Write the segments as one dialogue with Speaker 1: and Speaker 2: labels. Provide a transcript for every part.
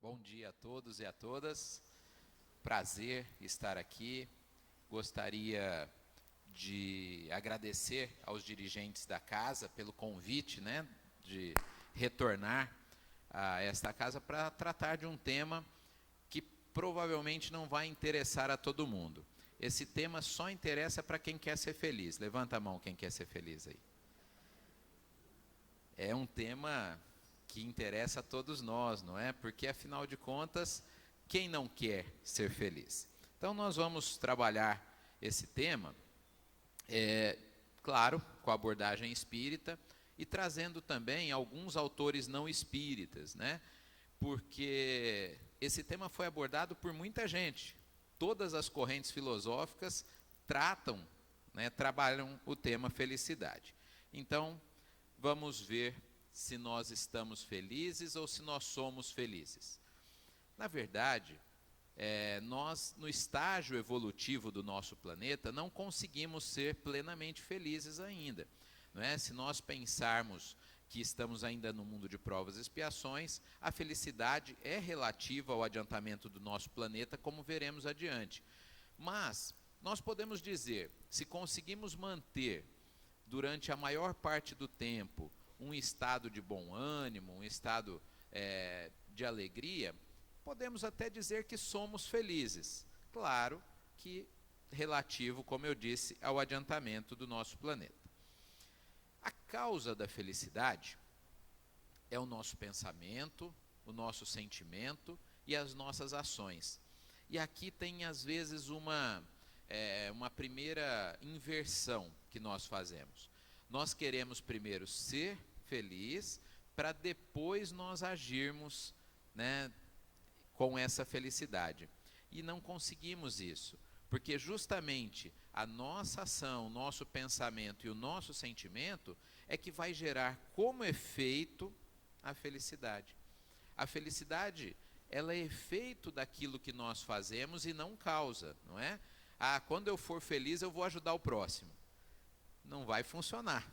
Speaker 1: Bom dia a todos e a todas. Prazer estar aqui. Gostaria de agradecer aos dirigentes da casa pelo convite, de retornar a esta casa para tratar de um tema que provavelmente não vai interessar a todo mundo. Esse tema só interessa para quem quer ser feliz. Levanta a mão quem quer ser feliz aí. É um tema que interessa a todos nós, não é? Porque, afinal de contas, quem não quer ser feliz? Então, nós vamos trabalhar esse tema, claro, com a abordagem espírita e trazendo também alguns autores não espíritas, né? Porque esse tema foi abordado por muita gente. Todas as correntes filosóficas tratam, trabalham o tema felicidade. Então, vamos ver se nós estamos felizes ou se nós somos felizes. Na verdade, nós, no estágio evolutivo do nosso planeta, não conseguimos ser plenamente felizes ainda. Não é? Se nós pensarmos que estamos ainda no mundo de provas e expiações, a felicidade é relativa ao adiantamento do nosso planeta, como veremos adiante. Mas nós podemos dizer, se conseguimos manter durante a maior parte do tempo um estado de bom ânimo, um estado de alegria, podemos até dizer que somos felizes. Claro que relativo, como eu disse, ao adiantamento do nosso planeta. A causa da felicidade é o nosso pensamento, o nosso sentimento e as nossas ações. E aqui tem, às vezes, uma primeira inversão que nós fazemos. Nós queremos primeiro ser feliz para depois nós agirmos, com essa felicidade. E não conseguimos isso, porque justamente a nossa ação, o nosso pensamento e o nosso sentimento é que vai gerar como efeito a felicidade. A felicidade, ela é efeito daquilo que nós fazemos e não causa, não é? Quando eu for feliz eu vou ajudar o próximo. Não vai funcionar.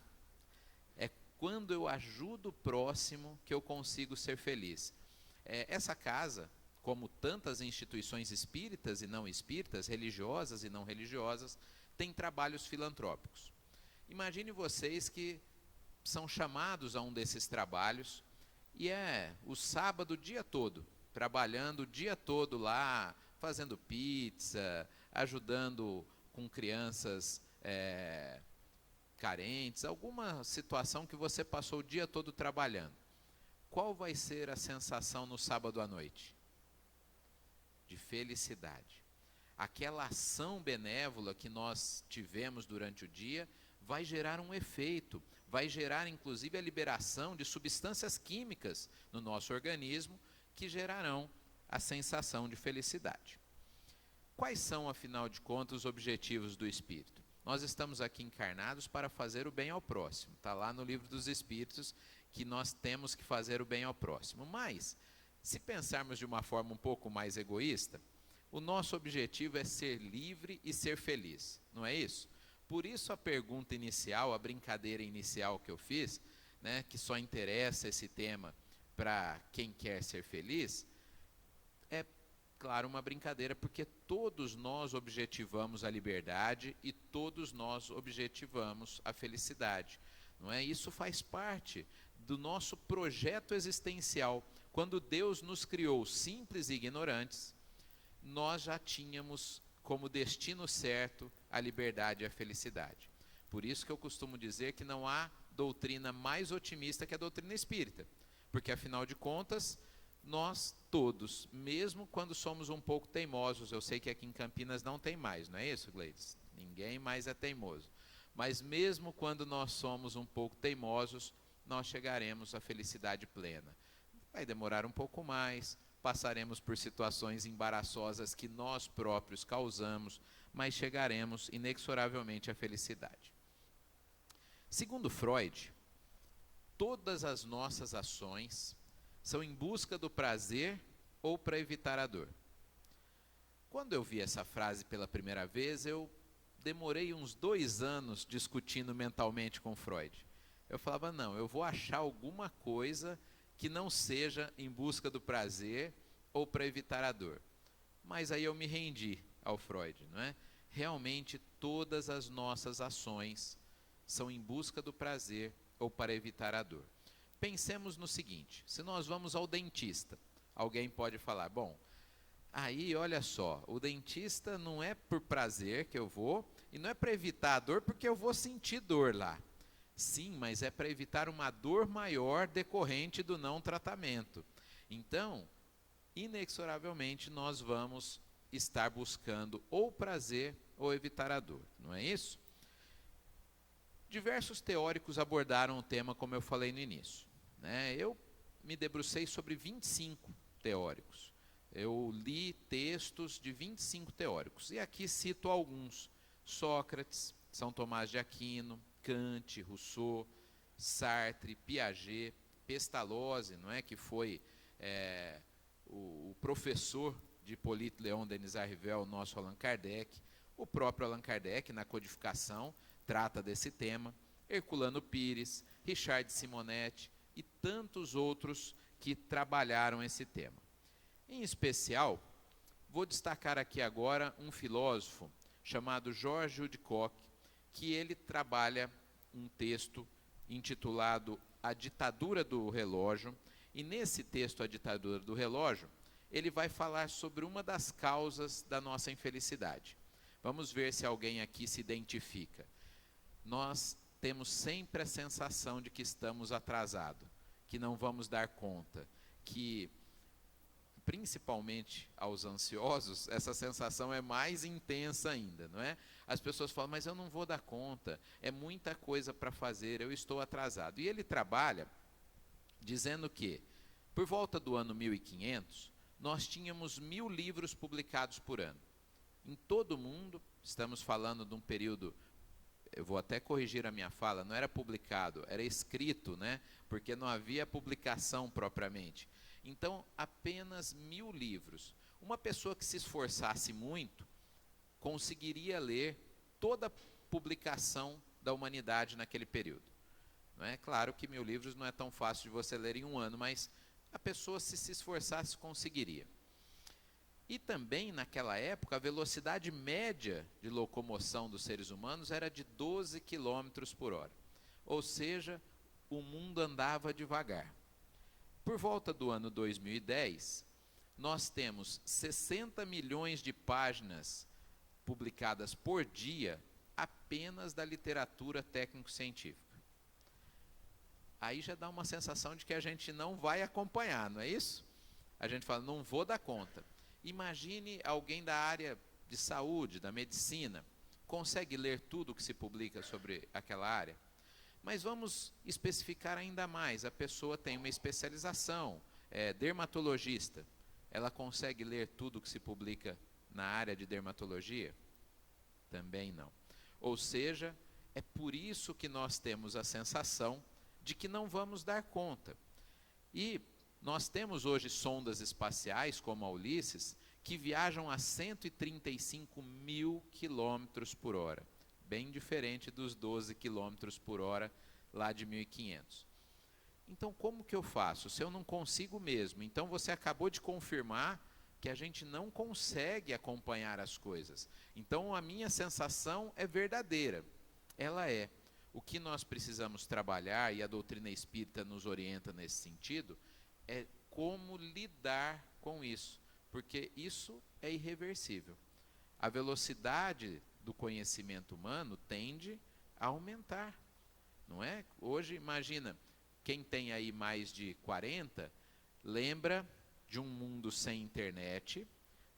Speaker 1: É quando eu ajudo o próximo que eu consigo ser feliz. Essa casa, como tantas instituições espíritas e não espíritas, religiosas e não religiosas, tem trabalhos filantrópicos. Imagine vocês que são chamados a um desses trabalhos e o sábado o dia todo, trabalhando o dia todo lá, fazendo pizza, ajudando com crianças carentes, alguma situação que você passou o dia todo trabalhando. Qual vai ser a sensação no sábado à noite? De felicidade. Aquela ação benévola que nós tivemos durante o dia vai gerar um efeito, vai gerar inclusive a liberação de substâncias químicas no nosso organismo que gerarão a sensação de felicidade. Quais são, afinal de contas, os objetivos do espírito? Nós estamos aqui encarnados para fazer o bem ao próximo. Está lá no Livro dos Espíritos que nós temos que fazer o bem ao próximo. Mas, se pensarmos de uma forma um pouco mais egoísta, o nosso objetivo é ser livre e ser feliz. Não é isso? Por isso a pergunta inicial, a brincadeira inicial que eu fiz, que só interessa esse tema para quem quer ser feliz, é, claro, uma brincadeira, porque todos nós objetivamos a liberdade e todos nós objetivamos a felicidade. Não é? Isso faz parte do nosso projeto existencial. Quando Deus nos criou simples e ignorantes, nós já tínhamos como destino certo a liberdade e a felicidade. Por isso que eu costumo dizer que não há doutrina mais otimista que a doutrina espírita. Porque, afinal de contas, nós todos, mesmo quando somos um pouco teimosos, eu sei que aqui em Campinas não tem mais, não é isso, Gleides? Ninguém mais é teimoso. Mas mesmo quando nós somos um pouco teimosos, nós chegaremos à felicidade plena. Vai demorar um pouco mais, passaremos por situações embaraçosas que nós próprios causamos, mas chegaremos inexoravelmente à felicidade. Segundo Freud, todas as nossas ações são em busca do prazer ou para evitar a dor. Quando eu vi essa frase pela primeira vez, eu demorei uns 2 anos discutindo mentalmente com Freud. Eu falava, não, eu vou achar alguma coisa que não seja em busca do prazer ou para evitar a dor? Mas aí eu me rendi ao Freud, não é? Realmente todas as nossas ações são em busca do prazer ou para evitar a dor. Pensemos no seguinte, se nós vamos ao dentista, alguém pode falar, bom, aí olha só, o dentista não é por prazer que eu vou, e não é para evitar a dor porque eu vou sentir dor lá. Sim, mas é para evitar uma dor maior decorrente do não tratamento. Então, inexoravelmente nós vamos estar buscando ou prazer ou evitar a dor, não é isso? Diversos teóricos abordaram o tema, como eu falei no início, né? Eu me debrucei sobre 25 teóricos. Eu li textos de 25 teóricos, e aqui cito alguns: Sócrates, São Tomás de Aquino, Kant, Rousseau, Sartre, Piaget, Pestalozzi, não é, que foi o professor de Hippolyte Léon Denis Arrivel, nosso Allan Kardec, o próprio Allan Kardec, na codificação, trata desse tema, Herculano Pires, Richard Simonetti e tantos outros que trabalharam esse tema. Em especial, vou destacar aqui agora um filósofo chamado Georges Woodcock, que ele trabalha um texto intitulado A Ditadura do Relógio, e nesse texto, A Ditadura do Relógio, ele vai falar sobre uma das causas da nossa infelicidade. Vamos ver se alguém aqui se identifica. Nós temos sempre a sensação de que estamos atrasados, que não vamos dar conta, que, principalmente aos ansiosos, essa sensação é mais intensa ainda, não é? As pessoas falam, mas eu não vou dar conta, é muita coisa para fazer, eu estou atrasado. E ele trabalha dizendo que, por volta do ano 1500, nós tínhamos 1000 livros publicados por ano. Em todo o mundo, estamos falando de um período, eu vou até corrigir a minha fala, não era publicado, era escrito, né? Porque não havia publicação propriamente. Então, apenas 1000 livros. Uma pessoa que se esforçasse muito, conseguiria ler toda a publicação da humanidade naquele período. Não é claro que 1000 livros não é tão fácil de você ler em um ano, mas a pessoa, se esforçasse, conseguiria. E também, naquela época, a velocidade média de locomoção dos seres humanos era de 12 km por hora. Ou seja, o mundo andava devagar. Por volta do ano 2010, nós temos 60 milhões de páginas publicadas por dia apenas da literatura técnico-científica. Aí já dá uma sensação de que a gente não vai acompanhar, não é isso? A gente fala, não vou dar conta. Imagine alguém da área de saúde, da medicina, consegue ler tudo o que se publica sobre aquela área? Mas vamos especificar ainda mais, a pessoa tem uma especialização, é dermatologista, ela consegue ler tudo o que se publica na área de dermatologia? Também não. Ou seja, é por isso que nós temos a sensação de que não vamos dar conta. E nós temos hoje sondas espaciais, como a Ulisses, que viajam a 135 mil quilômetros por hora. Bem diferente dos 12 quilômetros por hora lá de 1500. Então, como que eu faço? Se eu não consigo mesmo, então você acabou de confirmar que a gente não consegue acompanhar as coisas. Então, a minha sensação é verdadeira. Ela é. O que nós precisamos trabalhar, e a doutrina espírita nos orienta nesse sentido, é como lidar com isso, porque isso é irreversível. A velocidade do conhecimento humano tende a aumentar, não é? Hoje, imagina, quem tem aí mais de 40, lembra de um mundo sem internet,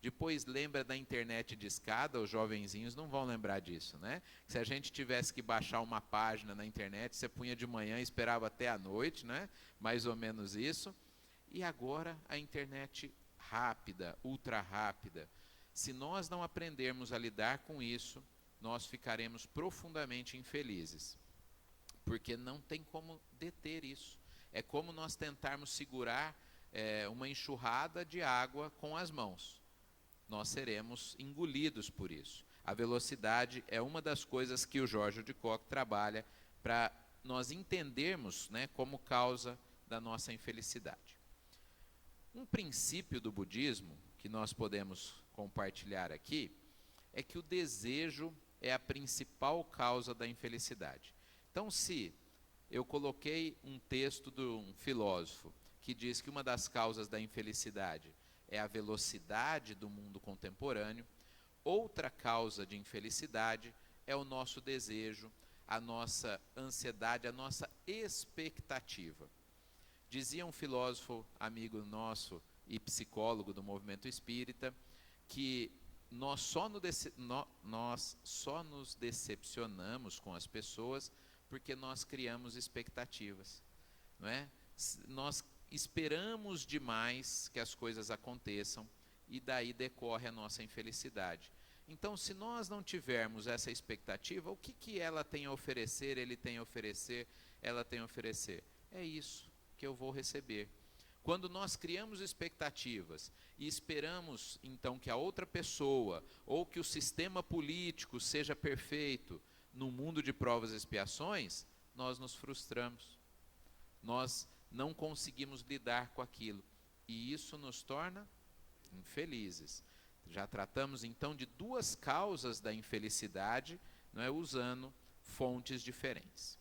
Speaker 1: depois lembra da internet de escada, os jovenzinhos não vão lembrar disso, né? Se a gente tivesse que baixar uma página na internet, você punha de manhã e esperava até a noite, né? Mais ou menos isso. E agora a internet rápida, ultra rápida. Se nós não aprendermos a lidar com isso, nós ficaremos profundamente infelizes. Porque não tem como deter isso. É como nós tentarmos segurar uma enxurrada de água com as mãos. Nós seremos engolidos por isso. A velocidade é uma das coisas que o Georges Woodcock trabalha para nós entendermos, né, como causa da nossa infelicidade. Um princípio do budismo que nós podemos compartilhar aqui é que o desejo é a principal causa da infelicidade. Então, se eu coloquei um texto de um filósofo que diz que uma das causas da infelicidade é a velocidade do mundo contemporâneo, outra causa de infelicidade é o nosso desejo, a nossa ansiedade, a nossa expectativa. Dizia um filósofo amigo nosso e psicólogo do movimento espírita que nós só nos decepcionamos com as pessoas porque nós criamos expectativas, não é? Nós esperamos demais que as coisas aconteçam e daí decorre a nossa infelicidade. Então, se nós não tivermos essa expectativa, o que ela tem a oferecer, ele tem a oferecer, ela tem a oferecer? É isso que eu vou receber. Quando nós criamos expectativas e esperamos, então, que a outra pessoa ou que o sistema político seja perfeito no mundo de provas e expiações, nós nos frustramos. Nós não conseguimos lidar com aquilo. E isso nos torna infelizes. Já tratamos, então, de duas causas da infelicidade, não é, usando fontes diferentes.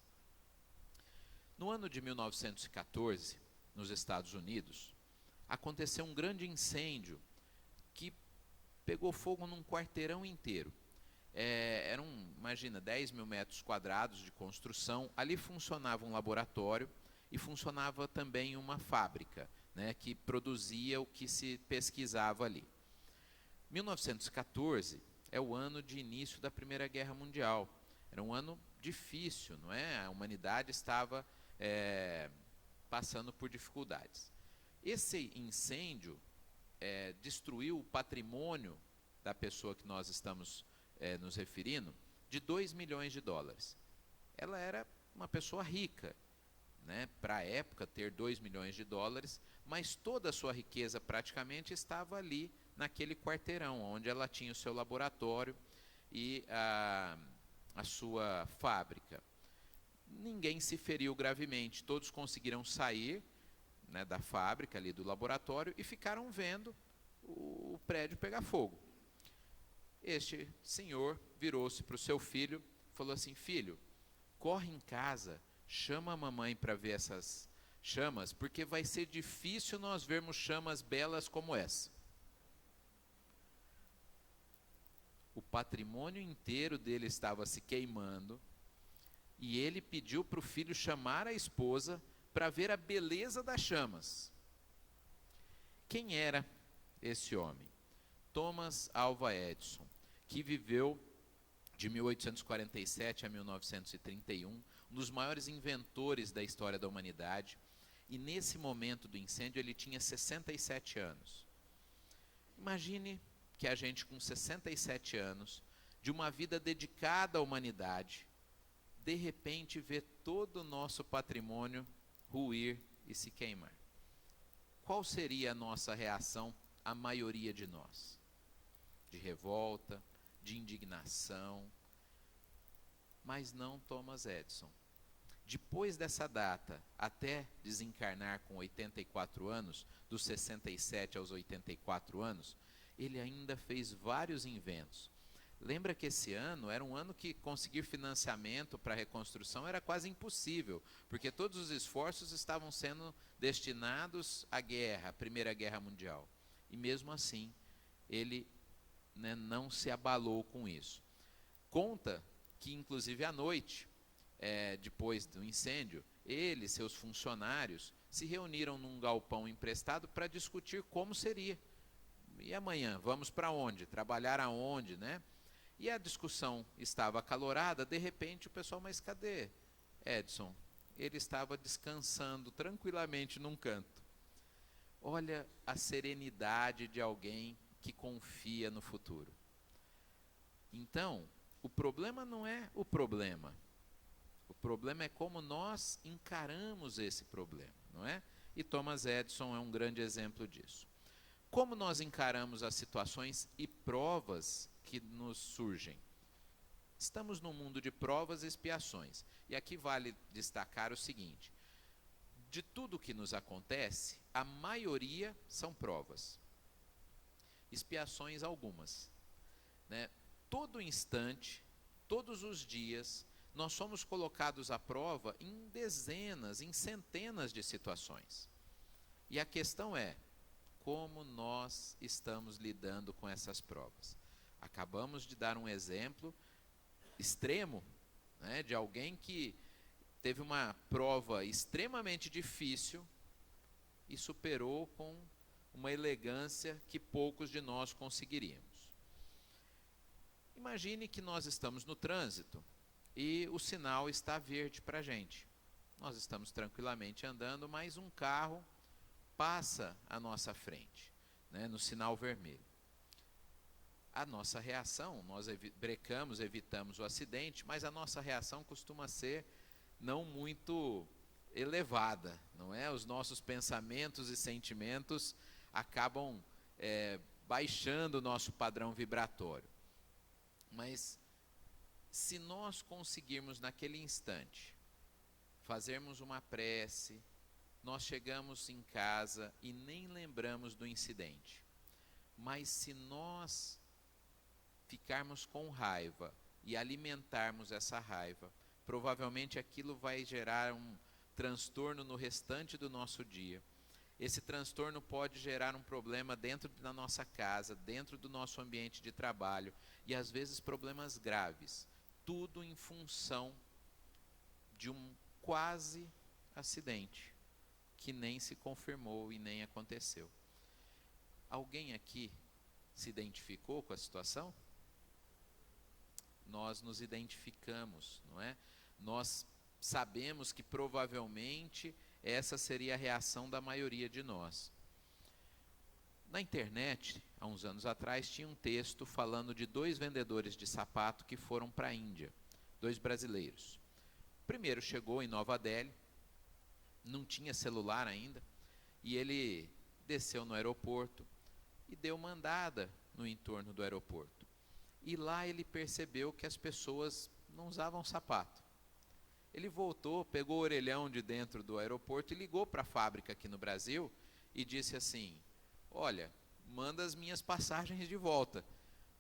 Speaker 1: No ano de 1914, nos Estados Unidos, aconteceu um grande incêndio que pegou fogo num quarteirão inteiro. Imagina, 10 mil metros quadrados de construção. Ali funcionava um laboratório e funcionava também uma fábrica, né, que produzia o que se pesquisava ali. 1914 é o ano de início da Primeira Guerra Mundial. Era um ano difícil, não é? A humanidade estava passando por dificuldades. Esse incêndio destruiu o patrimônio da pessoa que nós estamos nos referindo de 2 milhões de dólares. Ela era uma pessoa rica, né, para a época ter 2 milhões de dólares, mas toda a sua riqueza praticamente estava ali naquele quarteirão, onde ela tinha o seu laboratório e a sua fábrica. Ninguém se feriu gravemente, todos conseguiram sair, né, da fábrica, ali do laboratório, e ficaram vendo o prédio pegar fogo. Este senhor virou-se para o seu filho e falou assim: filho, corre em casa, chama a mamãe para ver essas chamas, porque vai ser difícil nós vermos chamas belas como essa. O patrimônio inteiro dele estava se queimando, e ele pediu para o filho chamar a esposa para ver a beleza das chamas. Quem era esse homem? Thomas Alva Edison, que viveu de 1847 a 1931, um dos maiores inventores da história da humanidade, e nesse momento do incêndio ele tinha 67 anos. Imagine que a gente com 67 anos, de uma vida dedicada à humanidade, de repente vê todo o nosso patrimônio ruir e se queimar. Qual seria a nossa reação, a maioria de nós? De revolta, de indignação, mas não Thomas Edison. Depois dessa data, até desencarnar com 84 anos, dos 67 aos 84 anos, ele ainda fez vários inventos. Lembra que esse ano era um ano que conseguir financiamento para a reconstrução era quase impossível, porque todos os esforços estavam sendo destinados à guerra, à Primeira Guerra Mundial. E mesmo assim, ele, né, não se abalou com isso. Conta que, inclusive, à noite, depois do incêndio, ele e seus funcionários se reuniram num galpão emprestado para discutir como seria. E amanhã, vamos para onde? Trabalhar aonde, né? E a discussão estava acalorada, de repente o pessoal, mas cadê Edison? Ele estava descansando tranquilamente num canto. Olha a serenidade de alguém que confia no futuro. Então, o problema não é o problema. O problema é como nós encaramos esse problema, não é? E Thomas Edison é um grande exemplo disso. Como nós encaramos as situações e provas que nos surgem? Estamos num mundo de provas e expiações. E aqui vale destacar o seguinte: de tudo que nos acontece, a maioria são provas. Expiações algumas, né? Todo instante, todos os dias, nós somos colocados à prova em dezenas, em centenas de situações. E a questão é, como nós estamos lidando com essas provas? Acabamos de dar um exemplo extremo, né, de alguém que teve uma prova extremamente difícil e superou com uma elegância que poucos de nós conseguiríamos. Imagine que nós estamos no trânsito e o sinal está verde para a gente. Nós estamos tranquilamente andando, mas um carro passa à nossa frente, né, no sinal vermelho. A nossa reação, nós brecamos, evitamos o acidente, mas a nossa reação costuma ser não muito elevada, não é? Os nossos pensamentos e sentimentos acabam baixando o nosso padrão vibratório. Mas se nós conseguirmos naquele instante fazermos uma prece, nós chegamos em casa e nem lembramos do incidente. Mas se nós ficarmos com raiva e alimentarmos essa raiva, provavelmente aquilo vai gerar um transtorno no restante do nosso dia. Esse transtorno pode gerar um problema dentro da nossa casa, dentro do nosso ambiente de trabalho, e às vezes problemas graves. Tudo em função de um quase acidente, que nem se confirmou e nem aconteceu. Alguém aqui se identificou com a situação? Nós nos identificamos, não é? Nós sabemos que provavelmente essa seria a reação da maioria de nós. Na internet, há uns anos atrás, tinha um texto falando de 2 vendedores de sapato que foram para a Índia, 2 brasileiros. O primeiro chegou em Nova Delhi, não tinha celular ainda, e ele desceu no aeroporto e deu uma andada no entorno do aeroporto. E lá ele percebeu que as pessoas não usavam sapato. Ele voltou, pegou o orelhão de dentro do aeroporto e ligou para a fábrica aqui no Brasil e disse assim: olha, manda as minhas passagens de volta,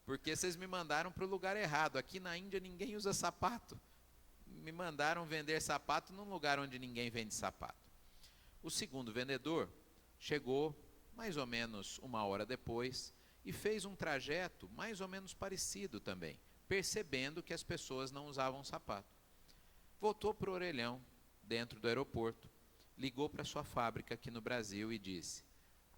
Speaker 1: porque vocês me mandaram para o lugar errado. Aqui na Índia ninguém usa sapato. Me mandaram vender sapato num lugar onde ninguém vende sapato. O segundo vendedor chegou mais ou menos 1 hora depois e fez um trajeto mais ou menos parecido também, percebendo que as pessoas não usavam sapato. Voltou para o orelhão, dentro do aeroporto, ligou para sua fábrica aqui no Brasil e disse: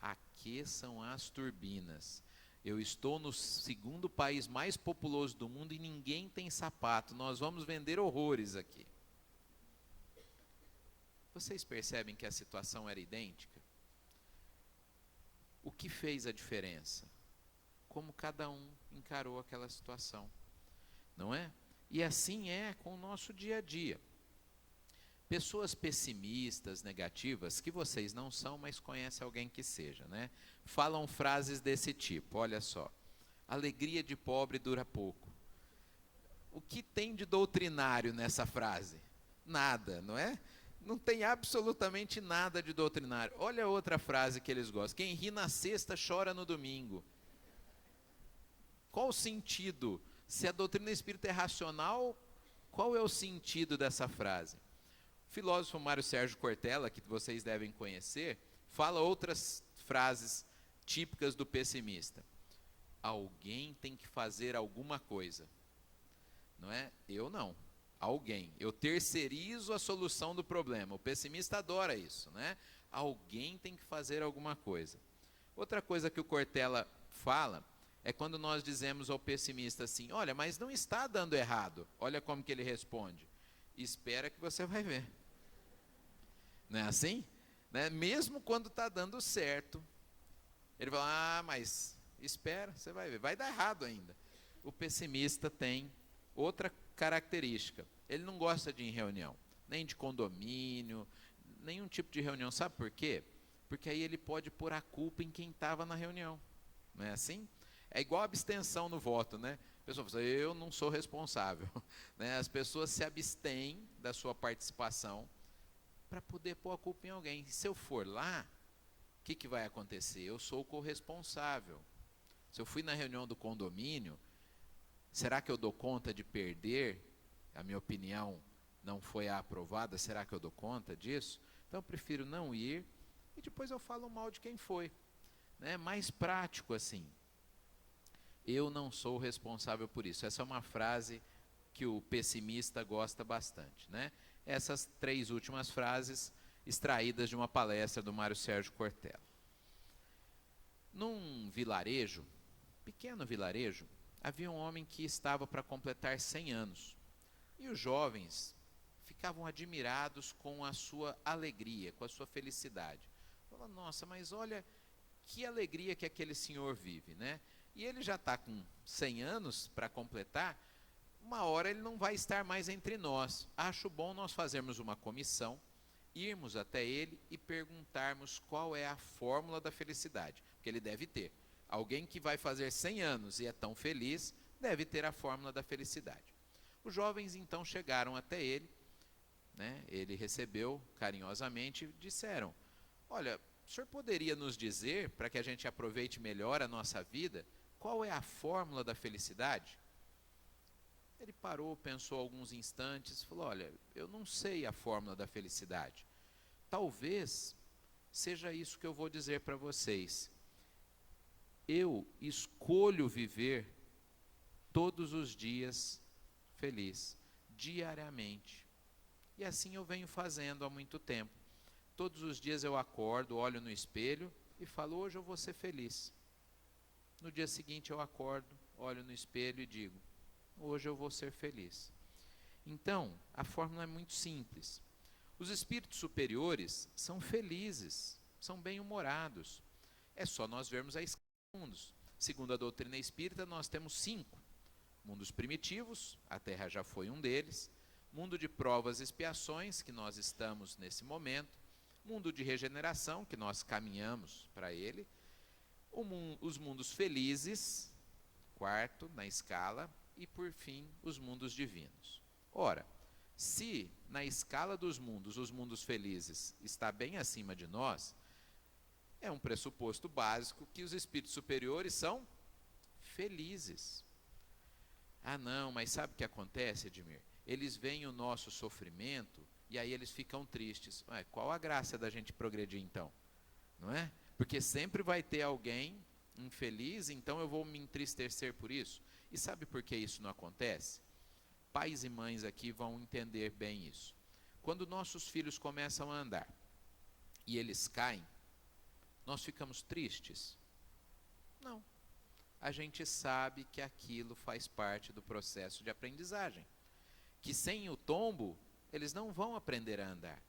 Speaker 1: aqueçam as turbinas. Eu estou no 2º país mais populoso do mundo e ninguém tem sapato. Nós vamos vender horrores aqui. Vocês percebem que a situação era idêntica? O que fez a diferença? Como cada um encarou aquela situação, não é? E assim é com o nosso dia a dia. Pessoas pessimistas, negativas, que vocês não são, mas conhecem alguém que seja, né? Falam frases desse tipo, olha só: alegria de pobre dura pouco. O que tem de doutrinário nessa frase? Nada, não é? Não tem absolutamente nada de doutrinário. Olha outra frase que eles gostam: quem ri na sexta chora no domingo. Qual o sentido? Se a doutrina espírita é racional, qual é o sentido dessa frase? O filósofo Mário Sérgio Cortella, que vocês devem conhecer, fala outras frases típicas do pessimista. Alguém tem que fazer alguma coisa. Não é? Eu não. Alguém. Eu terceirizo a solução do problema. O pessimista adora isso, né? Alguém tem que fazer alguma coisa. Outra coisa que o Cortella fala é quando nós dizemos ao pessimista assim: olha, mas não está dando errado. Olha como que ele responde: espera que você vai ver. Não é assim? Né? Mesmo quando está dando certo, ele fala: ah, mas espera, você vai ver, vai dar errado ainda. O pessimista tem outra característica: ele não gosta de ir em reunião, nem de condomínio, nenhum tipo de reunião. Sabe por quê? Porque aí ele pode pôr a culpa em quem estava na reunião. Não é assim? É igual a abstenção no voto, né? A pessoa fala: eu não sou responsável. Né? As pessoas se abstêm da sua participação para poder pôr a culpa em alguém. Se eu for lá, o que vai acontecer? Eu sou o corresponsável. Se eu fui na reunião do condomínio, será que eu dou conta de perder? A minha opinião não foi aprovada, será que eu dou conta disso? Então eu prefiro não ir e depois eu falo mal de quem foi. Né? Mais prático assim. Eu não sou responsável por isso. Essa é uma frase que o pessimista gosta bastante. Né? Essas 3 últimas frases extraídas de uma palestra do Mário Sérgio Cortella. Num vilarejo, pequeno vilarejo, havia um homem que estava para completar 100 anos. E os jovens ficavam admirados com a sua alegria, com a sua felicidade. Falavam, nossa, mas olha que alegria que aquele senhor vive, né? E ele já está com 100 anos para completar, uma hora ele não vai estar mais entre nós. Acho bom nós fazermos uma comissão, irmos até ele e perguntarmos qual é a fórmula da felicidade, porque ele deve ter. Alguém que vai fazer 100 anos e é tão feliz, deve ter a fórmula da felicidade. Os jovens então chegaram até ele, né? Ele recebeu carinhosamente e disseram, olha, o senhor poderia nos dizer, para que a gente aproveite melhor a nossa vida, qual é a fórmula da felicidade? Ele parou, pensou alguns instantes, falou, olha, eu não sei a fórmula da felicidade. Talvez seja isso que eu vou dizer para vocês. Eu escolho viver todos os dias feliz, diariamente. E assim eu venho fazendo há muito tempo. Todos os dias eu acordo, olho no espelho e falo, hoje eu vou ser feliz. No dia seguinte eu acordo, olho no espelho e digo, hoje eu vou ser feliz. Então, a fórmula é muito simples. Os espíritos superiores são felizes, são bem-humorados. É só nós vermos a escala de mundos. Segundo a doutrina espírita, nós temos 5. Mundos primitivos, a Terra já foi um deles. Mundo de provas e expiações, que nós estamos nesse momento. Mundo de regeneração, que nós caminhamos para ele. Os mundos felizes, 4º na escala. E, por fim, os mundos divinos. Ora, se na escala dos mundos, os mundos felizes está bem acima de nós, é um pressuposto básico que os espíritos superiores são felizes. Ah, não, mas sabe o que acontece, Edmir? Eles veem o nosso sofrimento e aí eles ficam tristes. Ué, qual a graça da gente progredir então? Não é? Porque sempre vai ter alguém infeliz, então eu vou me entristecer por isso. E sabe por que isso não acontece? Pais e mães aqui vão entender bem isso. Quando nossos filhos começam a andar e eles caem, nós ficamos tristes? Não. A gente sabe que aquilo faz parte do processo de aprendizagem. Que sem o tombo, eles não vão aprender a andar.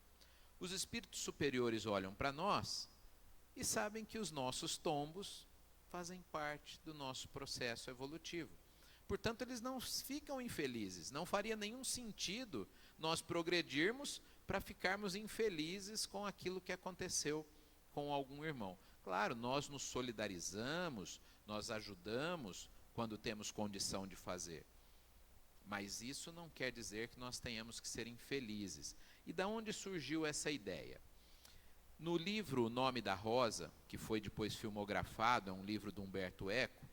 Speaker 1: Os espíritos superiores olham para nós e sabem que os nossos tombos fazem parte do nosso processo evolutivo. Portanto, eles não ficam infelizes. Não faria nenhum sentido nós progredirmos para ficarmos infelizes com aquilo que aconteceu com algum irmão. Claro, nós nos solidarizamos, nós ajudamos quando temos condição de fazer. Mas isso não quer dizer que nós tenhamos que ser infelizes. E da onde surgiu essa ideia? No livro O Nome da Rosa, que foi depois filmografado, é um livro do Humberto Eco,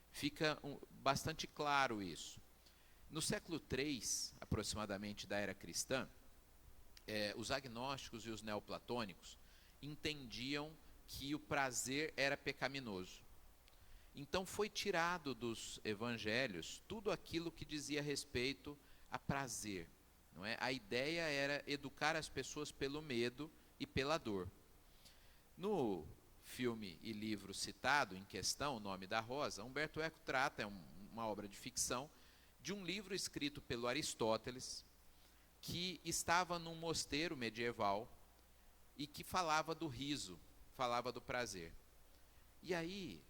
Speaker 1: fica bastante claro isso. No século III, aproximadamente da era cristã, os agnósticos e os neoplatônicos entendiam que o prazer era pecaminoso. Então foi tirado dos evangelhos tudo aquilo que dizia respeito a prazer. Não é? A ideia era educar as pessoas pelo medo e pela dor. No filme e livro citado em questão, O Nome da Rosa, Humberto Eco trata, é uma obra de ficção, de um livro escrito pelo Aristóteles, que estava num mosteiro medieval e que falava do riso, falava do prazer. E aí,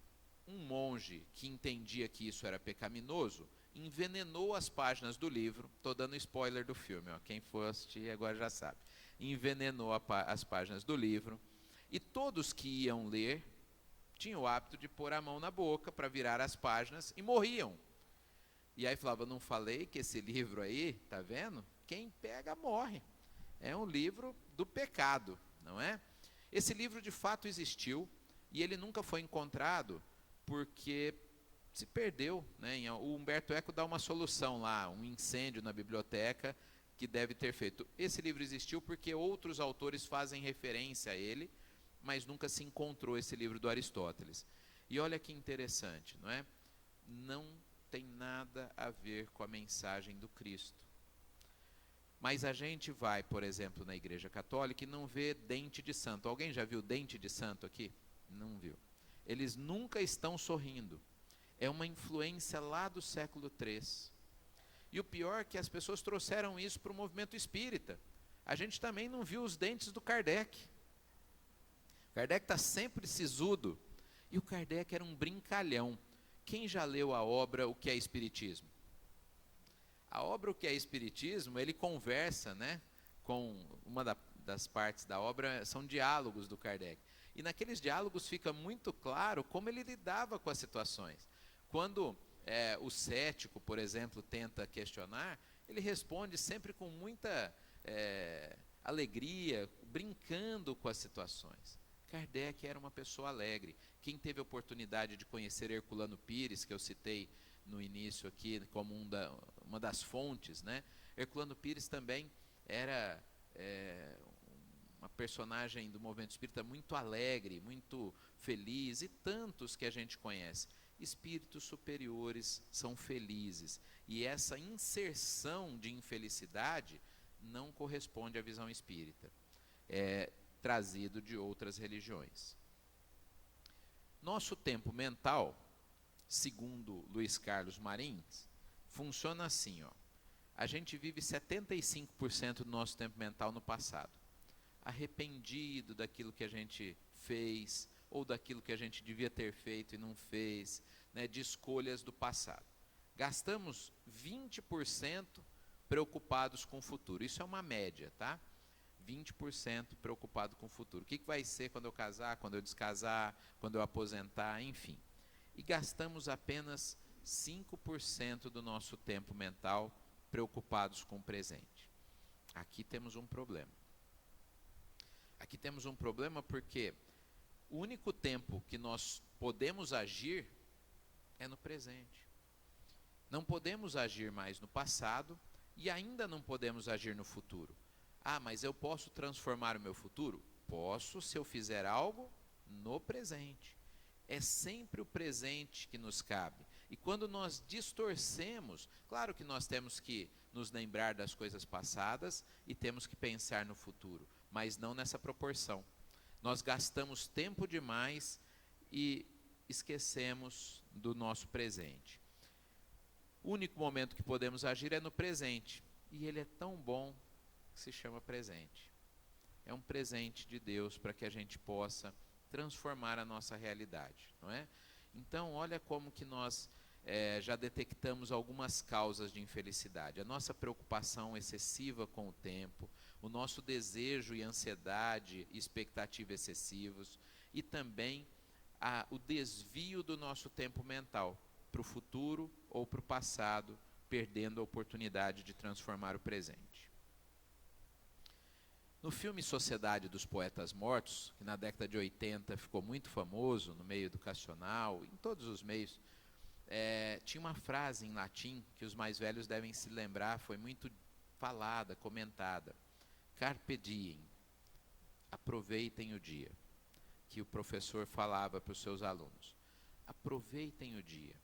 Speaker 1: um monge que entendia que isso era pecaminoso, envenenou as páginas do livro, estou dando spoiler do filme, ó, quem for assistir agora já sabe, envenenou as páginas do livro, e todos que iam ler tinham o hábito de pôr a mão na boca para virar as páginas e morriam. E aí falava, não falei que esse livro aí, tá vendo? Quem pega morre. É um livro do pecado, não é? Esse livro de fato existiu e ele nunca foi encontrado porque se perdeu, né? O Humberto Eco dá uma solução lá, um incêndio na biblioteca que deve ter feito. Esse livro existiu porque outros autores fazem referência a ele, mas nunca se encontrou esse livro do Aristóteles. E olha que interessante, não é? Não tem nada a ver com a mensagem do Cristo. Mas a gente vai, por exemplo, na Igreja Católica e não vê dente de santo. Alguém já viu dente de santo aqui? Não viu. Eles nunca estão sorrindo. É uma influência lá do século III. E o pior é que as pessoas trouxeram isso para o movimento espírita. A gente também não viu os dentes do Kardec. Kardec está sempre sisudo. E o Kardec era um brincalhão. Quem já leu a obra O que é Espiritismo? A obra O que é Espiritismo, ele conversa, né, com das partes da obra, são diálogos do Kardec. E naqueles diálogos fica muito claro como ele lidava com as situações. Quando o cético, por exemplo, tenta questionar, ele responde sempre com muita alegria, brincando com as situações. Kardec era uma pessoa alegre. Quem teve a oportunidade de conhecer Herculano Pires, que eu citei no início aqui como uma das fontes, né? Herculano Pires também era uma personagem do movimento espírita muito alegre, muito feliz, e tantos que a gente conhece. Espíritos superiores são felizes, e essa inserção de infelicidade não corresponde à visão espírita. É trazido de outras religiões. Nosso tempo mental, segundo Luiz Carlos Marins, funciona assim, ó. A gente vive 75% do nosso tempo mental no passado, arrependido daquilo que a gente fez, ou daquilo que a gente devia ter feito e não fez, né, de escolhas do passado. Gastamos 20% preocupados com o futuro. Isso é uma média, tá? 20% preocupado com o futuro. O que vai ser quando eu casar, quando eu descasar, quando eu aposentar, enfim. E gastamos apenas 5% do nosso tempo mental preocupados com o presente. Aqui temos um problema. Aqui temos um problema porque o único tempo que nós podemos agir é no presente. Não podemos agir mais no passado e ainda não podemos agir no futuro. Ah, mas eu posso transformar o meu futuro? Posso, se eu fizer algo no presente. É sempre o presente que nos cabe. E quando nós distorcemos, claro que nós temos que nos lembrar das coisas passadas e temos que pensar no futuro, mas não nessa proporção. Nós gastamos tempo demais e esquecemos do nosso presente. O único momento que podemos agir é no presente. E ele é tão bom que se chama presente. É um presente de Deus para que a gente possa transformar a nossa realidade, não é? Então, olha como que nós já detectamos algumas causas de infelicidade. A nossa preocupação excessiva com o tempo, o nosso desejo e ansiedade e expectativa excessivos, e também o desvio do nosso tempo mental para o futuro ou para o passado, perdendo a oportunidade de transformar o presente. No filme Sociedade dos Poetas Mortos, que na década de 80 ficou muito famoso no meio educacional, em todos os meios, tinha uma frase em latim que os mais velhos devem se lembrar, foi muito falada, comentada. Carpe diem, aproveitem o dia, que o professor falava para os seus alunos. Aproveitem o dia.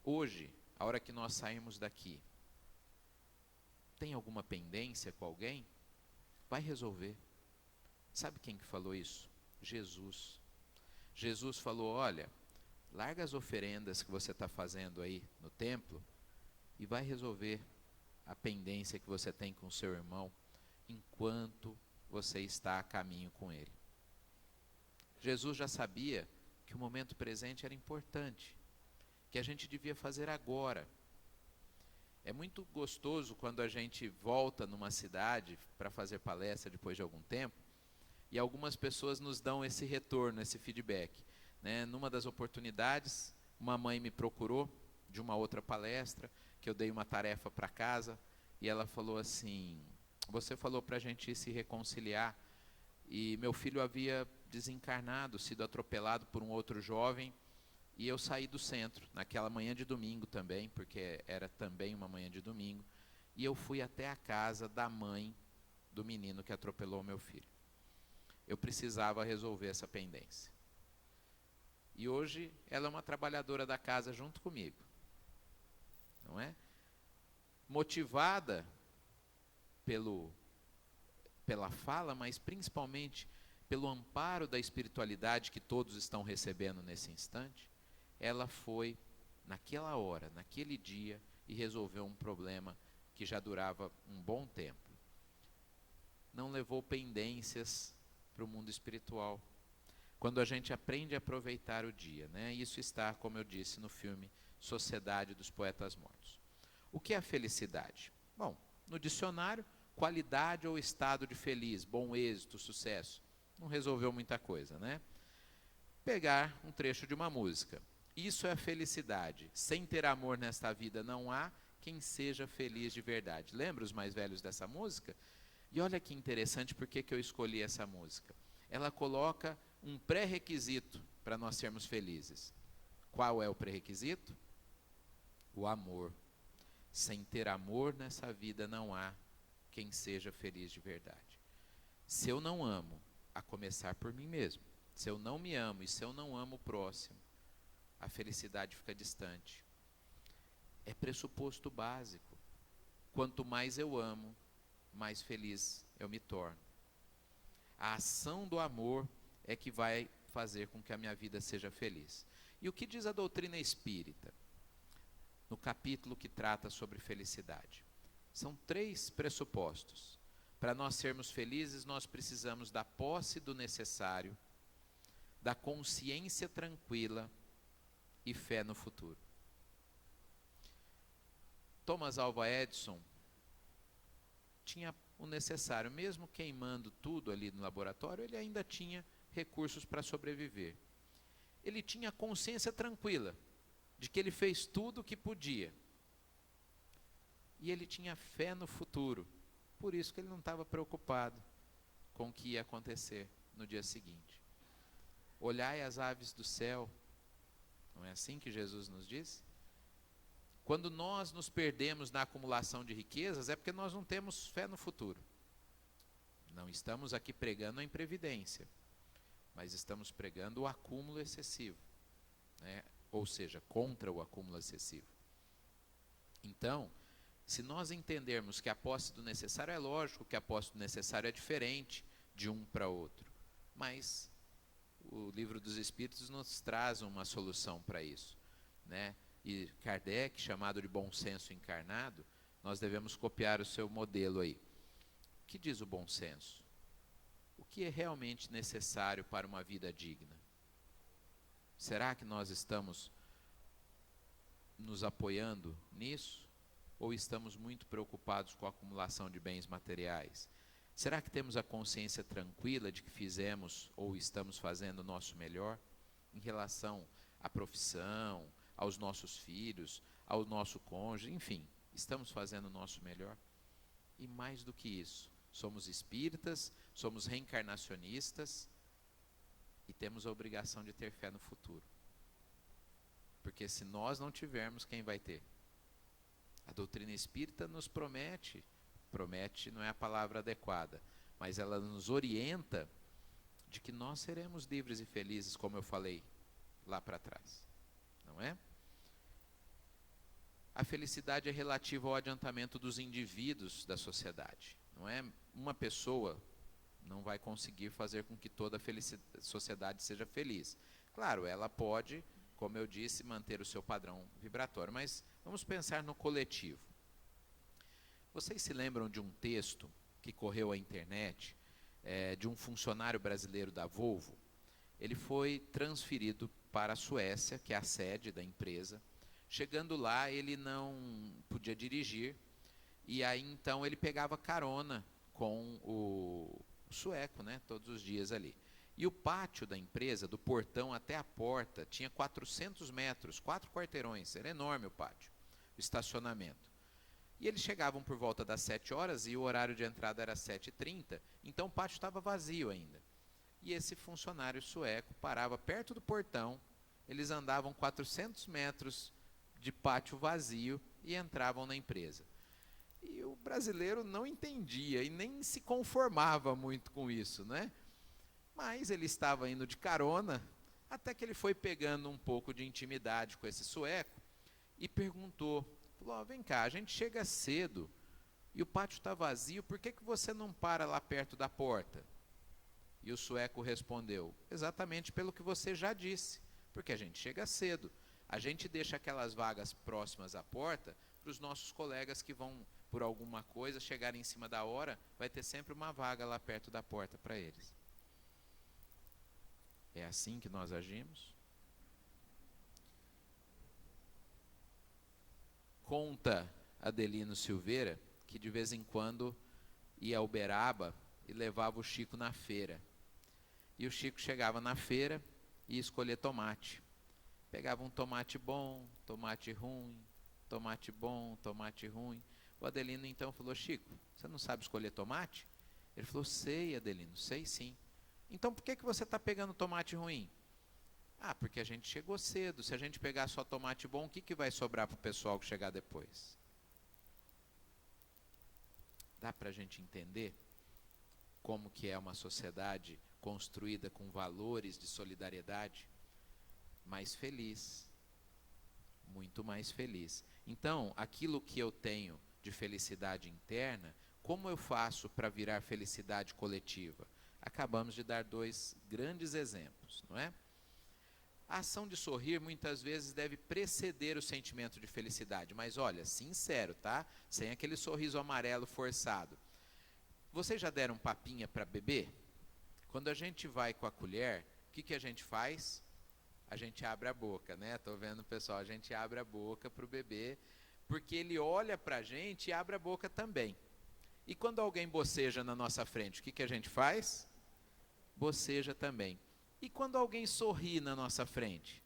Speaker 1: Hoje, a hora que nós sairmos daqui, tem alguma pendência com alguém? Vai resolver. Sabe quem que falou isso? Jesus. Jesus falou, olha, larga as oferendas que você está fazendo aí no templo e vai resolver a pendência que você tem com o seu irmão enquanto você está a caminho com ele. Jesus já sabia que o momento presente era importante, que a gente devia fazer agora. É muito gostoso quando a gente volta numa cidade para fazer palestra depois de algum tempo e algumas pessoas nos dão esse retorno, esse feedback, né? Numa das oportunidades, uma mãe me procurou de uma outra palestra, que eu dei uma tarefa para casa, e ela falou assim, você falou para a gente ir se reconciliar, e meu filho havia desencarnado, sido atropelado por um outro jovem, e eu saí do centro, naquela manhã de domingo também, porque era também uma manhã de domingo, e eu fui até a casa da mãe do menino que atropelou meu filho. Eu precisava resolver essa pendência. E hoje ela é uma trabalhadora da casa junto comigo, não é? Motivada pela fala, mas principalmente pelo amparo da espiritualidade que todos estão recebendo nesse instante, ela foi naquela hora, naquele dia, e resolveu um problema que já durava um bom tempo. Não levou pendências para o mundo espiritual. Quando a gente aprende a aproveitar o dia, né? Isso está, como eu disse, no filme Sociedade dos Poetas Mortos. O que é a felicidade? Bom, no dicionário, qualidade ou estado de feliz, bom êxito, sucesso. Não resolveu muita coisa, né? Pegar um trecho de uma música. Isso é a felicidade. Sem ter amor nesta vida não há quem seja feliz de verdade. Lembra os mais velhos dessa música? E olha que interessante, por que eu escolhi essa música. Ela coloca um pré-requisito para nós sermos felizes. Qual é o pré-requisito? O amor. Sem ter amor nessa vida não há quem seja feliz de verdade. Se eu não amo, a começar por mim mesmo, se eu não me amo e se eu não amo o próximo, a felicidade fica distante. É pressuposto básico. Quanto mais eu amo, mais feliz eu me torno. A ação do amor é que vai fazer com que a minha vida seja feliz. E o que diz a doutrina espírita? No capítulo que trata sobre felicidade. São 3 pressupostos. Para nós sermos felizes, nós precisamos da posse do necessário, da consciência tranquila e fé no futuro. Thomas Alva Edison tinha o necessário, mesmo queimando tudo ali no laboratório, ele ainda tinha recursos para sobreviver. Ele tinha consciência tranquila de que ele fez tudo o que podia. E ele tinha fé no futuro. Por isso que ele não estava preocupado com o que ia acontecer no dia seguinte. Olhai as aves do céu. Não é assim que Jesus nos disse? Quando nós nos perdemos na acumulação de riquezas, é porque nós não temos fé no futuro. Não estamos aqui pregando a imprevidência, mas estamos pregando o acúmulo excessivo, né? Ou seja, contra o acúmulo excessivo. Então, se nós entendermos que a posse do necessário, é lógico que a posse do necessário é diferente de um para outro, mas o Livro dos Espíritos nos traz uma solução para isso, né? E Kardec, chamado de bom senso encarnado, nós devemos copiar o seu modelo aí. O que diz o bom senso? O que é realmente necessário para uma vida digna? Será que nós estamos nos apoiando nisso? Ou estamos muito preocupados com a acumulação de bens materiais? Será que temos a consciência tranquila de que fizemos ou estamos fazendo o nosso melhor em relação à profissão, aos nossos filhos, ao nosso cônjuge, enfim, estamos fazendo o nosso melhor? E mais do que isso, somos espíritas, somos reencarnacionistas e temos a obrigação de ter fé no futuro. Porque se nós não tivermos, quem vai ter? A doutrina espírita nos promete não é a palavra adequada, mas ela nos orienta de que nós seremos livres e felizes, como eu falei lá para trás, não é? A felicidade é relativa ao adiantamento dos indivíduos da sociedade, não é? Uma pessoa não vai conseguir fazer com que toda a sociedade seja feliz. Claro, ela pode, como eu disse, manter o seu padrão vibratório, mas vamos pensar no coletivo. Vocês se lembram de um texto que correu à internet, de um funcionário brasileiro da Volvo? Ele foi transferido para a Suécia, que é a sede da empresa. Chegando lá, ele não podia dirigir, e aí então ele pegava carona com o sueco, né, todos os dias ali. E o pátio da empresa, do portão até a porta, tinha 400 metros, 4 quarteirões, era enorme o pátio, o estacionamento. E eles chegavam por volta das 7 horas e o horário de entrada era 7h30, então o pátio estava vazio ainda. E esse funcionário sueco parava perto do portão, eles andavam 400 metros de pátio vazio e entravam na empresa. E o brasileiro não entendia e nem se conformava muito com isso, né? Mas ele estava indo de carona, até que ele foi pegando um pouco de intimidade com esse sueco e perguntou, falou, oh, vem cá, a gente chega cedo e o pátio está vazio, por que você não para lá perto da porta? E o sueco respondeu, exatamente pelo que você já disse, porque a gente chega cedo. A gente deixa aquelas vagas próximas à porta para os nossos colegas que vão, por alguma coisa, chegarem em cima da hora, vai ter sempre uma vaga lá perto da porta para eles. É assim que nós agimos? Conta Adelino Silveira que de vez em quando ia a Uberaba e levava o Chico na feira. E o Chico chegava na feira e ia escolher tomate. Pegava um tomate bom, tomate ruim, tomate bom, tomate ruim. O Adelino então falou, Chico, você não sabe escolher tomate? Ele falou, sei, Adelino, sei sim. Então por que você está pegando tomate ruim? Ah, porque a gente chegou cedo. Se a gente pegar só tomate bom, o que vai sobrar para o pessoal que chegar depois? Dá para a gente entender como que é uma sociedade construída com valores de solidariedade? Mais feliz, muito mais feliz. Então, aquilo que eu tenho de felicidade interna, como eu faço para virar felicidade coletiva? Acabamos de dar 2 grandes exemplos, não é? A ação de sorrir muitas vezes deve preceder o sentimento de felicidade, mas olha, sincero, tá? Sem aquele sorriso amarelo forçado. Vocês já deram papinha para beber? Quando a gente vai com a colher, o que a gente faz? A gente abre a boca, né? Estou vendo, pessoal, a gente abre a boca para o bebê, porque ele olha para a gente e abre a boca também. E quando alguém boceja na nossa frente, o que a gente faz? Boceja também. E quando alguém sorri na nossa frente?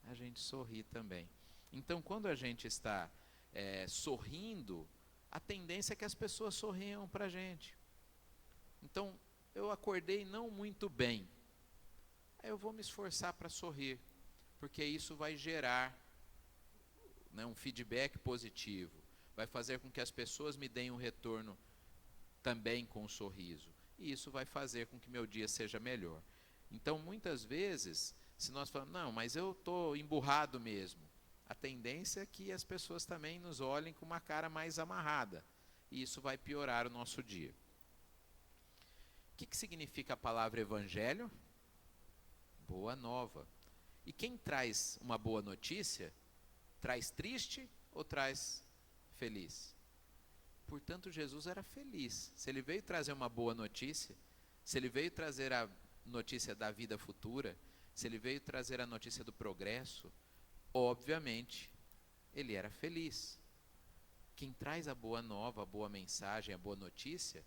Speaker 1: A gente sorri também. Então, quando a gente está sorrindo, a tendência é que as pessoas sorriam para a gente. Então, eu acordei não muito bem. Aí eu vou me esforçar para sorrir, porque isso vai gerar, né, um feedback positivo. Vai fazer com que as pessoas me deem um retorno também com um sorriso. E isso vai fazer com que meu dia seja melhor. Então, muitas vezes, se nós falamos, não, mas eu estou emburrado mesmo, a tendência é que as pessoas também nos olhem com uma cara mais amarrada. E isso vai piorar o nosso dia. O que significa a palavra evangelho? Boa nova. E quem traz uma boa notícia, traz triste ou traz feliz? Portanto, Jesus era feliz. Se ele veio trazer uma boa notícia, se ele veio trazer a notícia da vida futura, se ele veio trazer a notícia do progresso, obviamente, ele era feliz. Quem traz a boa nova, a boa mensagem, a boa notícia,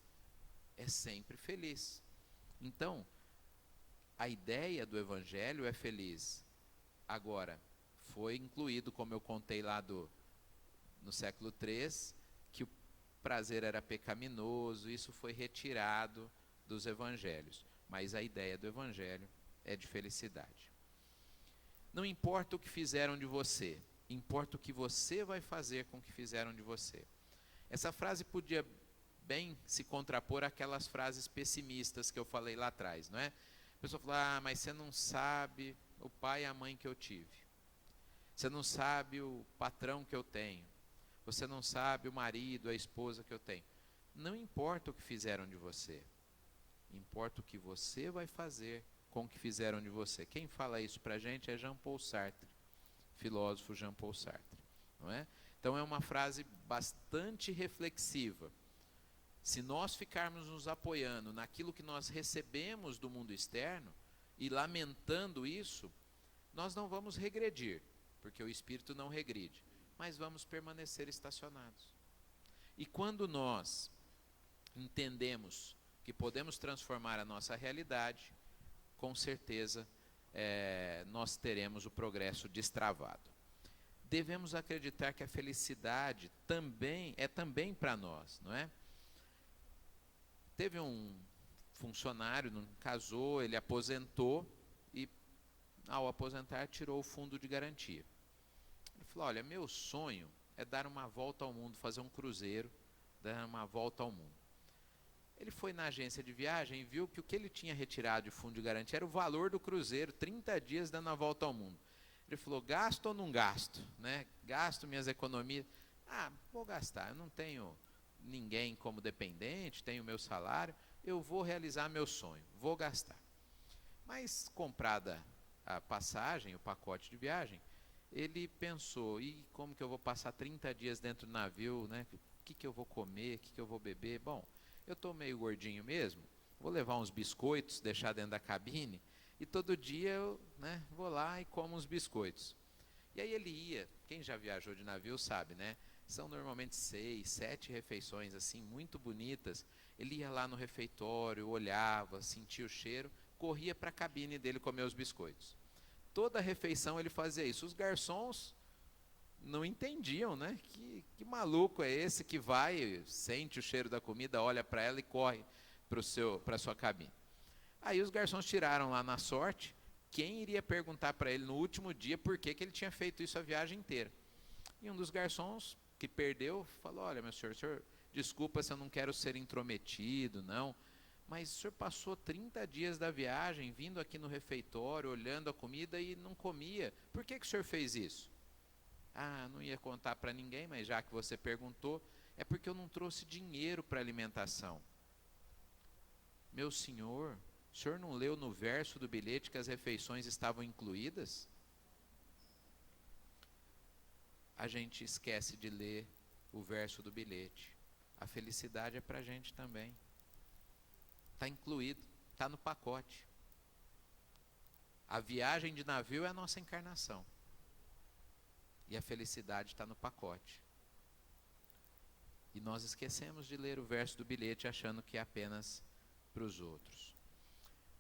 Speaker 1: é sempre feliz. Então, a ideia do Evangelho é feliz. Agora, foi incluído, como eu contei lá no século III, que o prazer era pecaminoso, isso foi retirado dos evangelhos. Mas a ideia do Evangelho é de felicidade. Não importa o que fizeram de você, importa o que você vai fazer com o que fizeram de você. Essa frase podia bem se contrapor àquelas frases pessimistas que eu falei lá atrás, não é? A pessoa fala, mas você não sabe o pai e a mãe que eu tive. Você não sabe o patrão que eu tenho. Você não sabe o marido, a esposa que eu tenho. Não importa o que fizeram de você. Importa o que você vai fazer com o que fizeram de você. Quem fala isso para a gente é Jean-Paul Sartre, filósofo Jean-Paul Sartre, não é? Então é uma frase bastante reflexiva. Se nós ficarmos nos apoiando naquilo que nós recebemos do mundo externo e lamentando isso, nós não vamos regredir, porque o espírito não regride, mas vamos permanecer estacionados. E quando nós entendemos que podemos transformar a nossa realidade, com certeza nós teremos o progresso destravado. devemos acreditar que a felicidade também para nós, não é? Teve um funcionário, não casou, ele aposentou e, ao aposentar, tirou o fundo de garantia. Ele falou: olha, meu sonho é dar uma volta ao mundo, fazer um cruzeiro, dar uma volta ao mundo. Ele foi na agência de viagem e viu que o que ele tinha retirado de fundo de garantia era o valor do cruzeiro, 30 dias dando a volta ao mundo. Ele falou: gasto ou não gasto? Né? Gasto minhas economias. Vou gastar, eu não tenho ninguém como dependente, tenho meu salário, eu vou realizar meu sonho, vou gastar. Mas comprada a passagem, o pacote de viagem, ele pensou: e como que eu vou passar 30 dias dentro do navio, né? O que eu vou comer, o que eu vou beber? Bom, eu estou meio gordinho mesmo, vou levar uns biscoitos, deixar dentro da cabine, e todo dia eu, né, vou lá e como uns biscoitos. E aí ele ia, quem já viajou de navio sabe, né? São normalmente 6, 7 refeições assim, muito bonitas. Ele ia lá no refeitório, olhava, sentia o cheiro, corria para a cabine dele comer os biscoitos. Toda refeição ele fazia isso. Os garçons não entendiam, né? Que maluco é esse que vai, sente o cheiro da comida, olha para ela e corre para a sua cabine. Aí os garçons tiraram lá na sorte quem iria perguntar para ele no último dia por que ele tinha feito isso a viagem inteira. E um dos garçons que perdeu falou: olha, meu senhor, desculpa se eu não quero ser intrometido, não, mas o senhor passou 30 dias da viagem vindo aqui no refeitório, olhando a comida e não comia. Por que o senhor fez isso? Não ia contar para ninguém, mas já que você perguntou, é porque eu não trouxe dinheiro para alimentação. Meu senhor, o senhor não leu no verso do bilhete que as refeições estavam incluídas? A gente esquece de ler o verso do bilhete. A felicidade é para a gente também. Está incluído, está no pacote. A viagem de navio é a nossa encarnação. E a felicidade está no pacote. E nós esquecemos de ler o verso do bilhete achando que é apenas para os outros.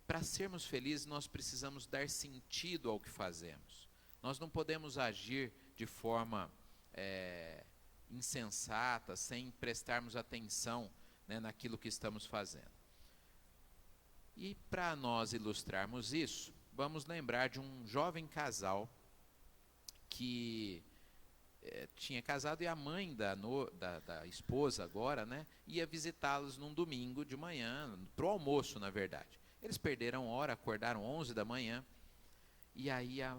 Speaker 1: Para sermos felizes, nós precisamos dar sentido ao que fazemos. Nós não podemos agir de forma insensata, sem prestarmos atenção, né, naquilo que estamos fazendo. E para nós ilustrarmos isso, vamos lembrar de um jovem casal que tinha casado, e a mãe da esposa agora, né, ia visitá-los num domingo de manhã, para o almoço, na verdade. Eles perderam hora, acordaram 11 da manhã, e aí a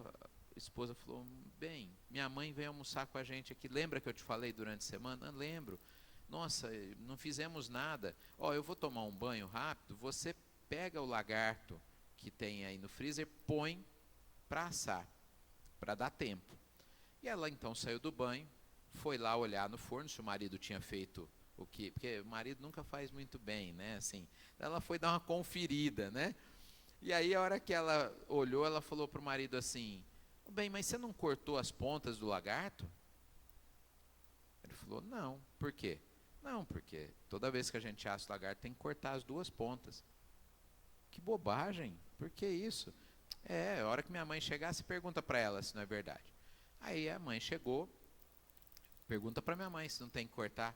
Speaker 1: esposa falou: bem, minha mãe veio almoçar com a gente aqui, lembra que eu te falei durante a semana? Lembro. Nossa, não fizemos nada. Eu vou tomar um banho rápido, você pega o lagarto que tem aí no freezer, põe para assar, para dar tempo. E ela então saiu do banho, foi lá olhar no forno se o marido tinha feito o que, porque o marido nunca faz muito bem, né? Assim, ela foi dar uma conferida, né? E aí a hora que ela olhou, ela falou para o marido assim: bem, mas você não cortou as pontas do lagarto? Ele falou: não. Por quê? Não, porque toda vez que a gente assa o lagarto tem que cortar as duas pontas. Que bobagem, por que isso? A hora que minha mãe chegar, você pergunta para ela se não é verdade. Aí a mãe chegou, pergunta para minha mãe se não tem que cortar.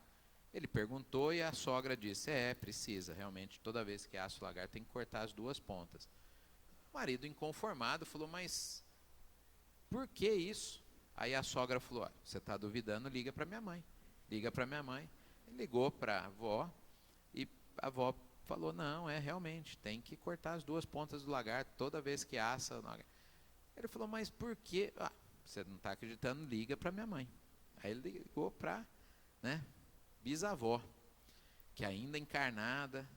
Speaker 1: Ele perguntou e a sogra disse: precisa, realmente, toda vez que assa o lagarto tem que cortar as duas pontas. O marido, inconformado, falou: mas por que isso? Aí a sogra falou: você está duvidando, liga para minha mãe. Liga para minha mãe. Ele ligou para a avó e a avó falou: não, realmente, tem que cortar as duas pontas do lagarto toda vez que assa o lagarto. Ele falou: mas por quê? Você não está acreditando, liga para minha mãe. Aí ele ligou para, né, bisavó, que ainda encarnada,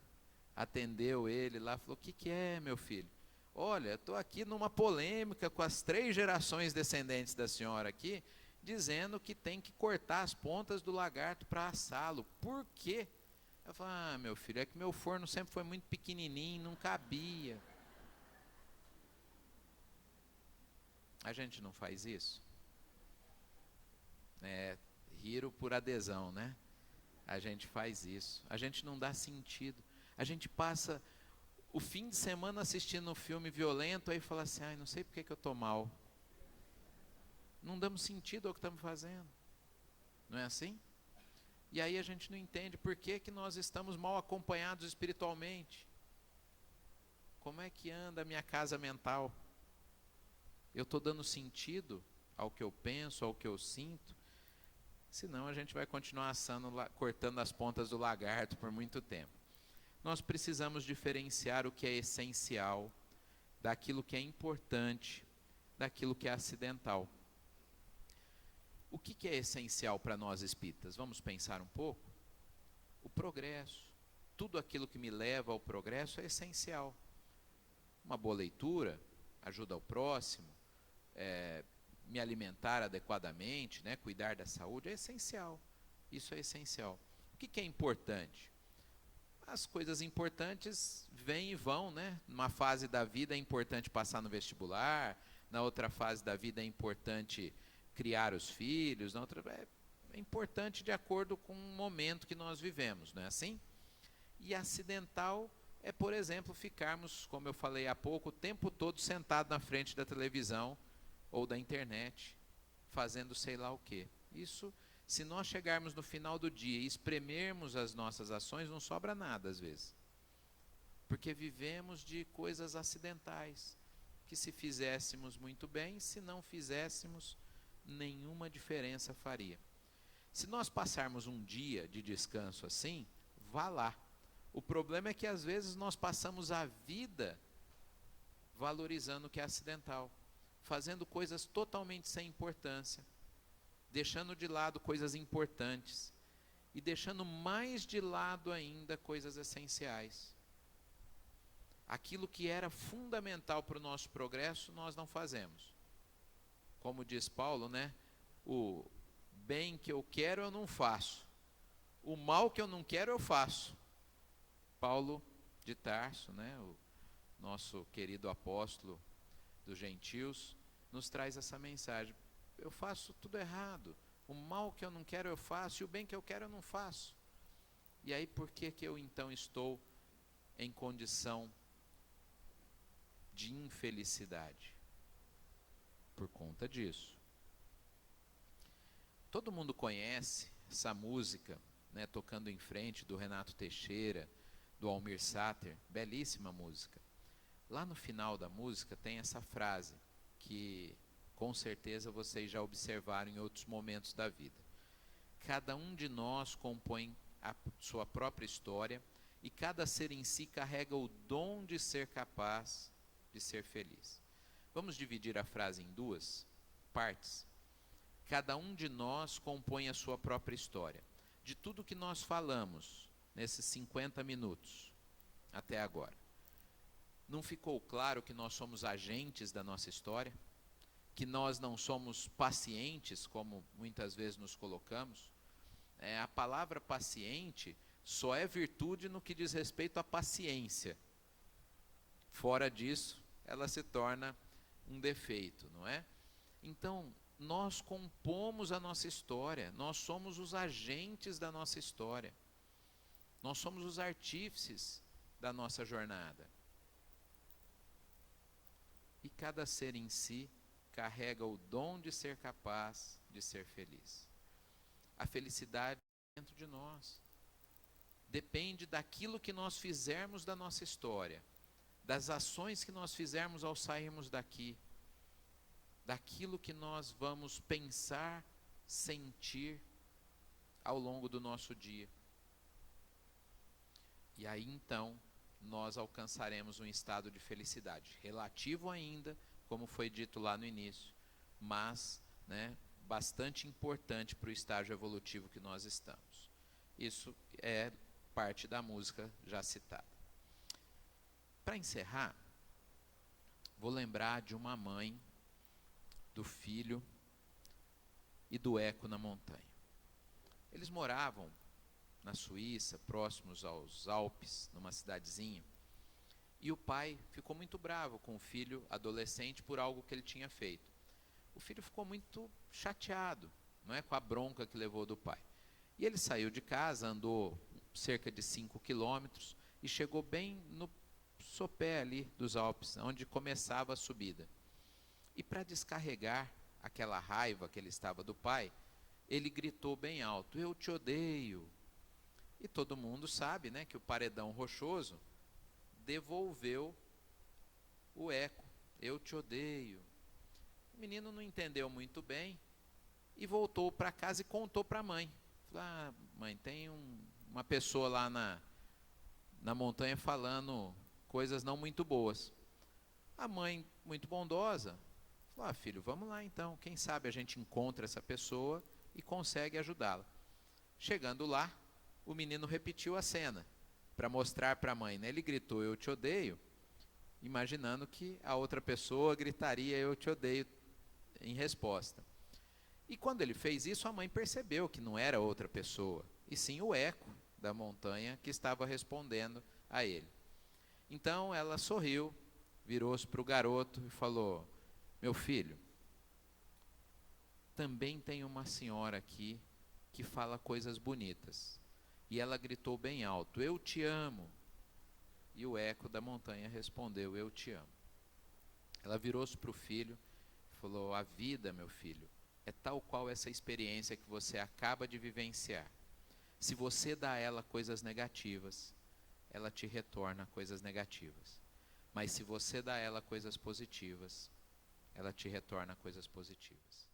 Speaker 1: atendeu ele lá, falou: o que é, meu filho? Olha, estou aqui numa polêmica com as 3 gerações descendentes da senhora aqui, dizendo que tem que cortar as pontas do lagarto para assá-lo. Por quê? Eu falei: meu filho, é que meu forno sempre foi muito pequenininho, não cabia. A gente não faz isso? Riro por adesão, né? A gente faz isso. A gente não dá sentido. A gente passa o fim de semana assistindo um filme violento, aí fala assim: não sei porque que eu estou mal. Não damos sentido ao que estamos fazendo. Não é assim? E aí a gente não entende por que nós estamos mal acompanhados espiritualmente. Como é que anda a minha casa mental? Eu estou dando sentido ao que eu penso, ao que eu sinto? Senão a gente vai continuar assando, cortando as pontas do lagarto por muito tempo. Nós precisamos diferenciar o que é essencial daquilo que é importante, daquilo que é acidental. O que é essencial para nós espíritas? Vamos pensar um pouco? O progresso. Tudo aquilo que me leva ao progresso é essencial. Uma boa leitura, ajuda ao próximo, me alimentar adequadamente, né, cuidar da saúde, é essencial. Isso é essencial. O que é importante? As coisas importantes vêm e vão, né? Numa fase da vida é importante passar no vestibular, na outra fase da vida é importante criar os filhos, na outra é importante de acordo com o momento que nós vivemos, não é assim? E acidental é, por exemplo, ficarmos, como eu falei há pouco, o tempo todo sentado na frente da televisão ou da internet, fazendo sei lá o quê. Isso, se nós chegarmos no final do dia e espremermos as nossas ações, não sobra nada às vezes. Porque vivemos de coisas acidentais, que se fizéssemos muito bem, se não fizéssemos, nenhuma diferença faria. Se nós passarmos um dia de descanso assim, vá lá. O problema é que às vezes nós passamos a vida valorizando o que é acidental, fazendo coisas totalmente sem importância, deixando de lado coisas importantes e deixando mais de lado ainda coisas essenciais. Aquilo que era fundamental para o nosso progresso, nós não fazemos. Como diz Paulo, né? O bem que eu quero eu não faço. O mal que eu não quero eu faço. Paulo de Tarso, né? O nosso querido apóstolo dos gentios, nos traz essa mensagem. Eu faço tudo errado. O mal que eu não quero eu faço e o bem que eu quero eu não faço. E aí por que eu então estou em condição de infelicidade? Por conta disso. Todo mundo conhece essa música, né, Tocando em Frente, do Renato Teixeira, do Almir Sater, belíssima música. Lá no final da música tem essa frase, que com certeza vocês já observaram em outros momentos da vida. Cada um de nós compõe a sua própria história e cada ser em si carrega o dom de ser capaz de ser feliz. Vamos dividir a frase em duas partes. Cada um de nós compõe a sua própria história. De tudo que nós falamos nesses 50 minutos até agora, não ficou claro que nós somos agentes da nossa história? Que nós não somos pacientes, como muitas vezes nos colocamos? A palavra paciente só é virtude no que diz respeito à paciência. Fora disso, ela se torna um defeito, não é? Então, nós compomos a nossa história, nós somos os agentes da nossa história, nós somos os artífices da nossa jornada. E cada ser em si carrega o dom de ser capaz de ser feliz. A felicidade dentro de nós depende daquilo que nós fizermos da nossa história, das ações que nós fizermos ao sairmos daqui, daquilo que nós vamos pensar, sentir ao longo do nosso dia. E aí então nós alcançaremos um estado de felicidade, relativo ainda, como foi dito lá no início, mas, né, bastante importante para o estágio evolutivo que nós estamos. Isso é parte da música já citada. Para encerrar, vou lembrar de uma mãe, do filho e do eco na montanha. Eles moravam na Suíça, próximos aos Alpes, numa cidadezinha, e o pai ficou muito bravo com o filho adolescente por algo que ele tinha feito. O filho ficou muito chateado, não é, com a bronca que levou do pai. E ele saiu de casa, andou cerca de 5 quilômetros e chegou bem no sopé ali dos Alpes, onde começava a subida. E para descarregar aquela raiva que ele estava do pai, ele gritou bem alto: eu te odeio. E todo mundo sabe, né, que o paredão rochoso devolveu o eco: eu te odeio. O menino não entendeu muito bem e voltou para casa e contou para a mãe. Falou: ah, mãe, tem uma pessoa lá na montanha falando coisas não muito boas. A mãe, muito bondosa, falou: ah, filho, vamos lá então, quem sabe a gente encontra essa pessoa e consegue ajudá-la. Chegando lá, o menino repetiu a cena para mostrar para a mãe, né? Ele gritou: eu te odeio, imaginando que a outra pessoa gritaria: eu te odeio, em resposta. E quando ele fez isso, a mãe percebeu que não era outra pessoa, e sim o eco da montanha que estava respondendo a ele. Então ela sorriu, virou-se para o garoto e falou: meu filho, também tem uma senhora aqui que fala coisas bonitas. E ela gritou bem alto: eu te amo. E o eco da montanha respondeu: eu te amo. Ela virou-se para o filho e falou: a vida, meu filho, é tal qual essa experiência que você acaba de vivenciar. Se você dá a ela coisas negativas, ela te retorna coisas negativas. Mas se você dá a ela coisas positivas, ela te retorna coisas positivas.